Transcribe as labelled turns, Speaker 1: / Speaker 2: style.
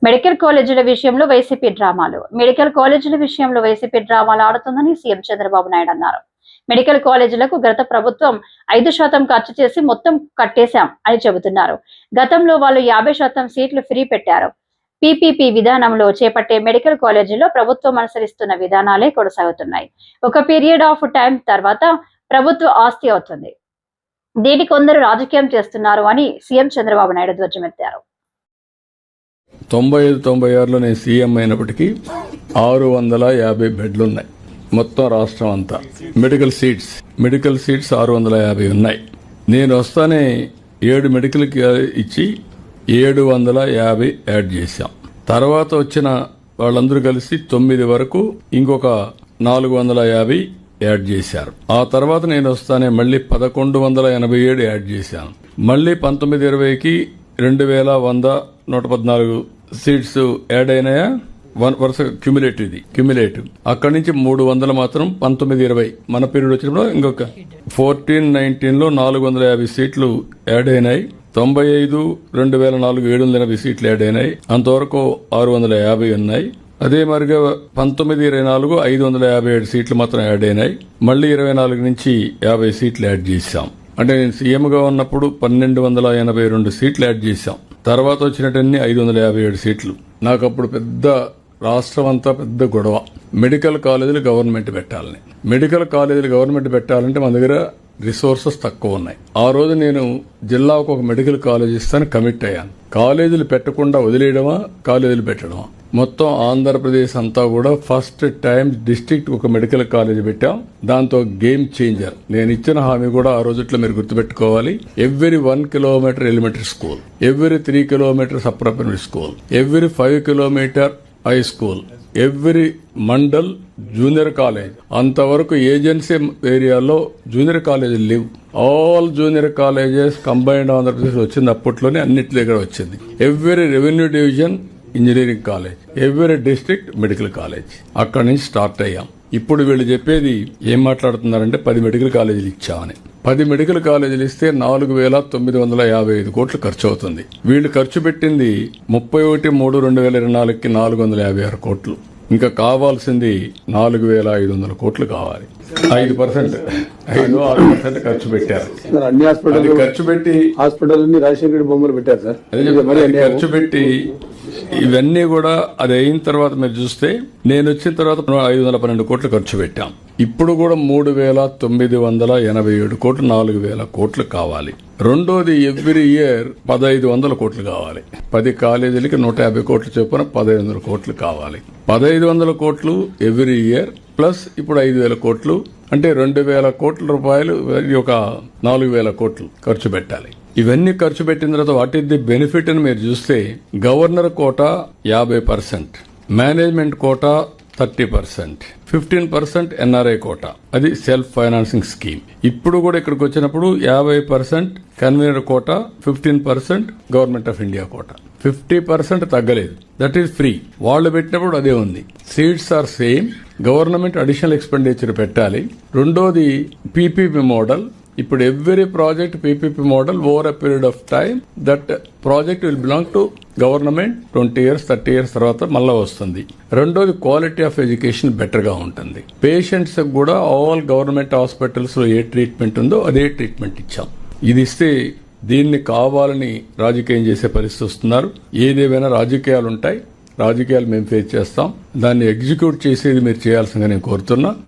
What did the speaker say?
Speaker 1: Medical కాలేజీల విషయంలో YCP డ్రామాలు. మెడికల్ కాలేజీల విషయంలో వైసీపీ డ్రామాలు ఆడుతుందని సీఎం చంద్రబాబు నాయుడు అన్నారు. మెడికల్ కాలేజీలకు గత ప్రభుత్వం 5% ఖర్చు చేసి మొత్తం కట్టేశాం అని చెబుతున్నారు. గతంలో వాళ్ళు 50% సీట్లు ఫ్రీ పెట్టారు. పీపీపీ విధానంలో చేపట్టే మెడికల్ కాలేజీలో ప్రభుత్వం అనుసరిస్తున్న విధానాలే కొనసాగుతున్నాయి. ఒక పీరియడ్ ఆఫ్ టైం తర్వాత ప్రభుత్వ ఆస్తి అవుతుంది. దీన్ని కొందరు రాజకీయం చేస్తున్నారు అని సీఎం చంద్రబాబు నాయుడు ధ్వజమెత్తారు.
Speaker 2: 95-96లో నేను సీఎం అయినప్పటికీ 650 బెడ్లున్నాయి మొత్తం రాష్ట్రం అంతా. మెడికల్ సీట్స్ 650 ఉన్నాయి. నేను వస్తానే 7 మెడికల్ ఇచ్చి 750 యాడ్ చేశాం. తర్వాత వచ్చిన వాళ్ళందరూ కలిసి 9 వరకు ఇంకొక 450 యాడ్ చేశారు. ఆ తర్వాత నేను వస్తానే మళ్ళీ 1187 యాడ్ చేశాను. మళ్ళీ 19-20కి 2114 సీట్స్ యాడ్ అయినాయా, వరుస క్యుములేటివ్. అక్కడి నుంచి 300 మాత్రం 19-20 మన పీరియడ్ వచ్చినప్పుడు ఇంకొక 14-19లో 450 సీట్లు యాడ్ అయినాయి. 95 2004 780 సీట్లు యాడ్ అయినాయి. అంతవరకు 650 ఉన్నాయి. అదే మరిగా 19-24 557 సీట్లు మాత్రం యాడ్ అయినాయి. మళ్ళీ 24 నుంచి 50 సీట్లు యాడ్ చేశాం. అంటే నేను సీఎంగా ఉన్నప్పుడు 1282 సీట్లు యాడ్ చేశాం. తర్వాత వచ్చినట్టన్నీ 557 సీట్లు. నాకు అప్పుడు పెద్ద రాష్ట్రం అంతా పెద్ద గొడవ. మెడికల్ కాలేజీలు గవర్నమెంట్ పెట్టాలంటే మన దగ్గర రిసోర్సెస్ తక్కువ ఉన్నాయి. ఆ రోజు నేను జిల్లాకు ఒక మెడికల్ కాలేజ్ ఇస్తాను కమిట్ అయ్యాను. కాలేజీలు పెట్టకుండా వదిలేయడమా, కాలేజీలు పెట్టడమా? మొత్తం ఆంధ్రప్రదేశ్ అంతా కూడా ఫస్ట్ టైం డిస్ట్రిక్ట్ ఒక మెడికల్ కాలేజ్ పెట్టాం. దాంతో గేమ్ చేంజర్. నేను ఇచ్చిన హామీ కూడా ఆ రోజుట్లో మీరు గుర్తుపెట్టుకోవాలి. Every 1 kilometre elementary school, every 3 kilometres upper primary school, every 5 kilometre high school, every mandal junior college. అంతవరకు ఏజెన్సీ ఏరియాలో జూనియర్ కాలేజీలు లేవు. All junior colleges combined Andhra Pradesh వచ్చింది. అప్పట్లోనే అన్నిటి దగ్గర వచ్చింది. Every revenue division engineering college, every district medical college. అక్కడి నుంచి స్టార్ట్ అయ్యాం. ఇప్పుడు వీళ్ళు చెప్పేది ఏం మాట్లాడుతున్నారంటే 10 మెడికల్ కాలేజీలు ఇచ్చామని. 10 మెడికల్ కాలేజీలు ఇస్తే 4,955 కోట్లు ఖర్చు అవుతుంది. వీళ్ళు ఖర్చు పెట్టింది 31/3/2024కి 456 కోట్లు. ఇంకా కావాల్సింది 4,500 కోట్లు కావాలి. 5% ఖర్చు పెట్టారు.
Speaker 3: అన్ని హాస్పిటల్
Speaker 2: ఖర్చు పెట్టి
Speaker 3: హాస్పిటల్ రాజశేఖర బొమ్మలు పెట్టారు సార్.
Speaker 2: ఖర్చు పెట్టి ఇవన్నీ కూడా అది అయిన తర్వాత మీరు చూస్తే నేను వచ్చిన తర్వాత 512 కోట్లు ఖర్చు పెట్టాం. ఇప్పుడు కూడా 3,987 కోట్లు, 4,000 కోట్లు కావాలి. రెండోది ఎవ్రీ ఇయర్ 1,500 కోట్లు కావాలి. 10 కాలేజీలకి 150 కోట్లు చొప్పున 1,500 కోట్లు కావాలి. 1,500 కోట్లు ఎవ్రీ ఇయర్ ప్లస్ ఇప్పుడు 5,000 కోట్లు అంటే 2,000 కోట్ల రూపాయలు, ఒక 4,000 కోట్లు ఖర్చు పెట్టాలి. ఇవన్నీ ఖర్చు పెట్టిన తర్వాత వాట్ ఈస్ ది బెనిఫిట్ అని మీరు చూస్తే governor quota 50%, management quota 30%, 15% NRI quota. అది సెల్ఫ్ ఫైనాన్సింగ్ స్కీమ్. ఇప్పుడు కూడా ఇక్కడికి వచ్చినప్పుడు 50% convenor quota, 15% government of India quota. 50% తగ్గలేదు. That is free. వాళ్ళు పెట్టినప్పుడు అదే ఉంది. Seats are same. Government additional expenditure పెట్టాలి. రెండోది పీపీపీ మోడల్. ఇప్పుడు every project PPP model over a period of time that project will belong to government. 20 years 30 years తర్వాత మళ్ళా వస్తుంది. రెండోది క్వాలిటీ ఆఫ్ ఎడ్యుకేషన్ బెటర్ గా ఉంటుంది. పేషెంట్స్ కూడా ఆల్ గవర్నమెంట్ హాస్పిటల్స్ లో ఏ ట్రీట్మెంట్ ఉందో అదే ట్రీట్మెంట్ ఇచ్చాం. ఇది ఇస్తే దీన్ని కావాలని రాజకీయం చేసే పరిస్థితి వస్తున్నారు. ఏదేమైనా రాజకీయాలు ఉంటాయి. రాజకీయాలు మేము ఫేస్ చేస్తాం. దాన్ని ఎగ్జిక్యూట్ చేసేది మీరు చేయాల్సిందిగా నేను కోరుతున్నా.